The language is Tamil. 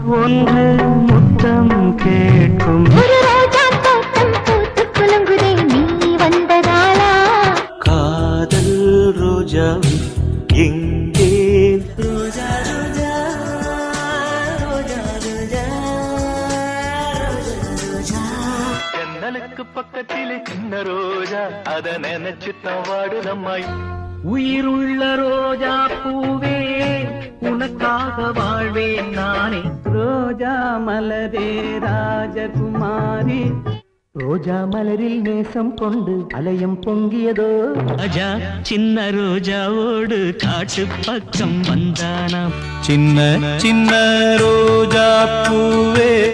ஒன்று முத்தம் கேட்கும். ஒரு ரோஜா தோட்டம் பூத்து குலுங்குதே நீ வந்ததாலா. காதல் ரோஜா எங்கே? ரோஜா ரோஜா ரோஜா ரோஜா ரோஜா. ஜன்னலுக்கு பக்கத்திலே சின்ன ரோஜா, அத நினைச்சுத்தான் வாடுதம்மாய். உயிருள்ள ரோஜா பூவே உனக்காக வாழ்வேன் நானே. ரோஜா மலரே ராஜகுமாரி, ரோஜா மலரில் நேசம் கொண்டு அலையம் பொங்கியதோ. ராஜா சின்ன ரோஜாவோடு காட்டு பக்கம் வந்தானாம். சின்ன சின்ன ரோஜா பூவே